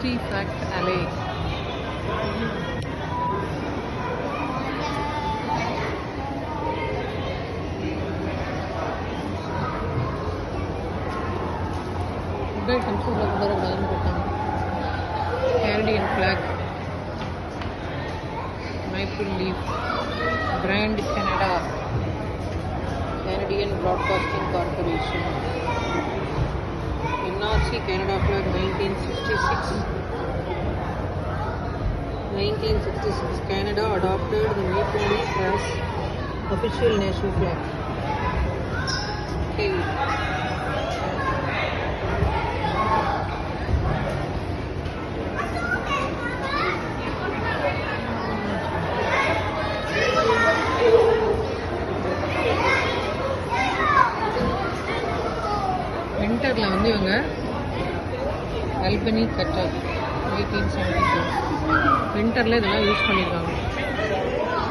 Artifact Alley. Canadian flag, maple leaf, brand Canada, Canadian Broadcasting Corporation, NRC Canada flag 1966. Canada adopted the maple leaf as official national flag. Okay. விண்டரில் வந்து இவங்க அல்பனி cutter 1872 விண்டரில் இதெல்லாம் use பண்ணியிருக்காங்க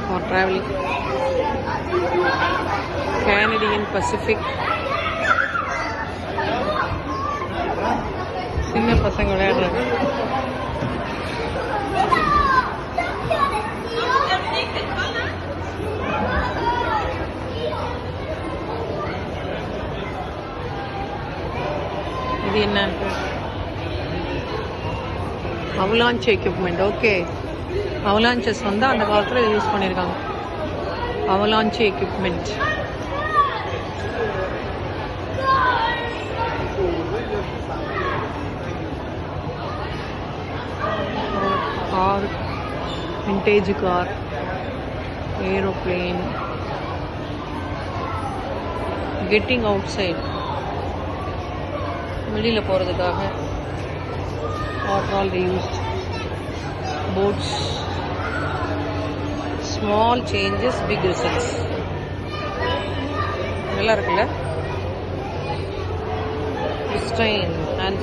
for travelling. Canadian Pacific, சின்ன பசங்க விளையாடுறாங்க. இது என்ன? Avalanche equipment. Okay, அவலான்ச்சஸ் வந்து அந்த காலத்தில் இதை யூஸ் பண்ணியிருக்காங்க. Avalanche equipment. Car, vintage car, aeroplane, getting outside, வெளியில் போகிறதுக்காக what all they used, boats, small changes big results. நல்லா இருக்குல்ல? pristine and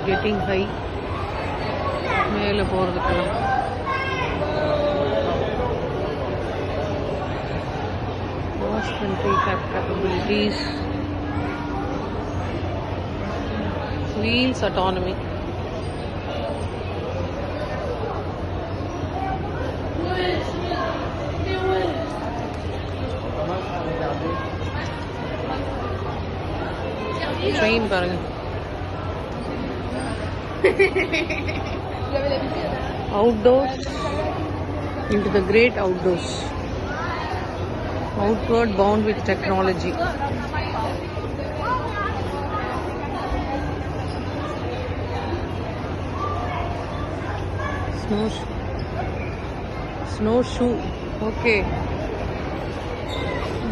getting high, மேலே போகிறதுக்கெல்லாம் country capabilities, wheels autonomy, train பாருங்க. outdoors into the great outdoors, outward bound with technology. Snowshoe. Okay,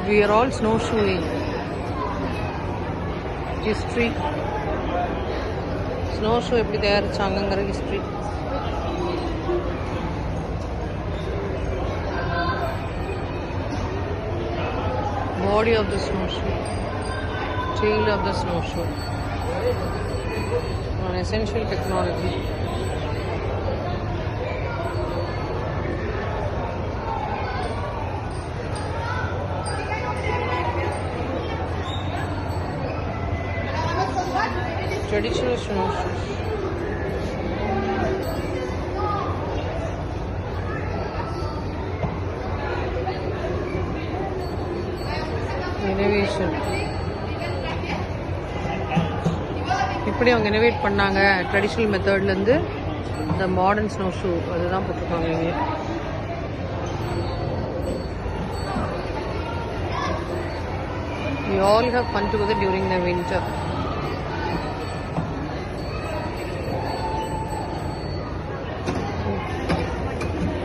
we are all snowshoeing. History. Snowshoe எப்படி தயாரிச்சாங்கங்கிற history. Body of the snowshoe, tail of the snowshoe, an essential technology. Traditional snowshoes. Innovation. எப்படி அவங்க innovate பண்ணாங்க traditional மெத்தட்லேருந்து இந்த modern snow shoe, அதுதான் போட்டிருக்காங்க இங்கே. We all have fun together during the winter.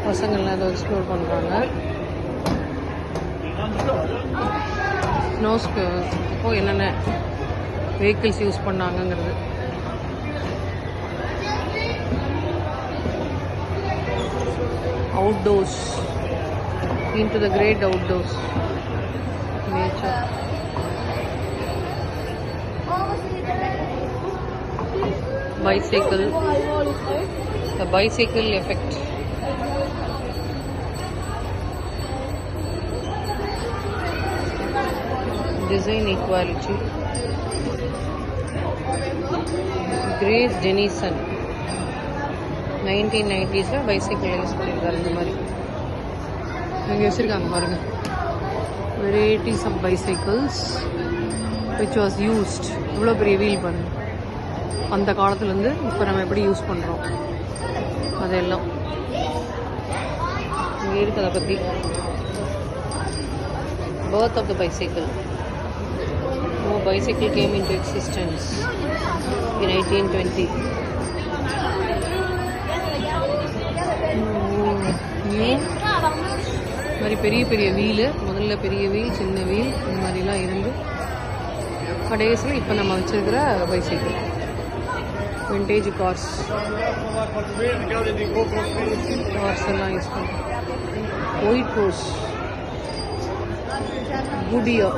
பசங்கள்லாம் அதை எக்ஸ்ப்ளோர் பண்ணுறாங்க. ஸ்னோஸ்க்கு அப்போ என்னென்ன வெஹிக்கிள்ஸ் யூஸ் பண்ணாங்கங்கிறது. Outdoors, into the great outdoors, nature. Bicycle, the bicycle effect. Design equality. Grace Jenison 1990s bicycle use பண்ணியிருக்காரு. இந்த மாதிரி இங்கே வச்சுருக்காங்க பாருங்க. Varieties of bicycles which was used. இவ்வளோ பெரிய வீல் பாருங்க. அந்த காலத்துலேருந்து இப்போ நம்ம எப்படி யூஸ் பண்ணுறோம் அதெல்லாம் இங்கே இருக்குது. அதை பற்றி birth of the bicycle. No bicycle came into existence in 1820. மாதிரி பெரிய பெரிய வீலு, முதல்ல பெரிய வீல், சின்ன வீல், இந்த மாதிரிலாம் இருந்து கடைசியில் இப்போ நம்ம வச்சிருக்கிற பைசைக்கிள். விண்டேஜ் கார்ஸ் எல்லாம் யூஸ் பண்ணுறோம். White rose, Goodyear,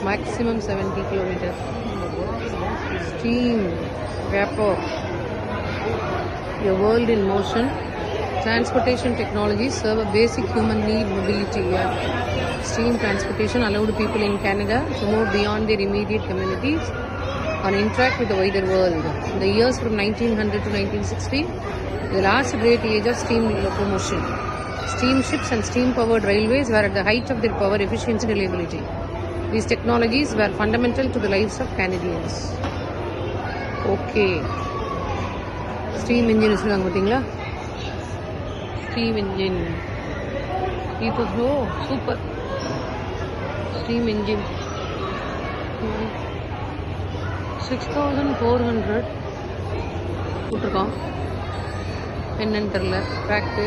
maximum 70 km. Steam, vapor, a world in motion. Transportation technologies serve a basic human need, mobility. Steam transportation allowed people in Canada to move beyond their immediate communities and interact with the wider world. In the years from 1900 to 1960, the last great age of steam locomotion. Steamships and steam-powered railways were at the height of their power, efficiency and reliability. These technologies were fundamental to the lives of Canadians. Okay. Steam engine வச்சுருக்காங்க பார்த்தீங்களா? Steam engine. இப்போ super. Steam engine. 6400 போட்டிருக்கான். என்னன்னு தெரில. Track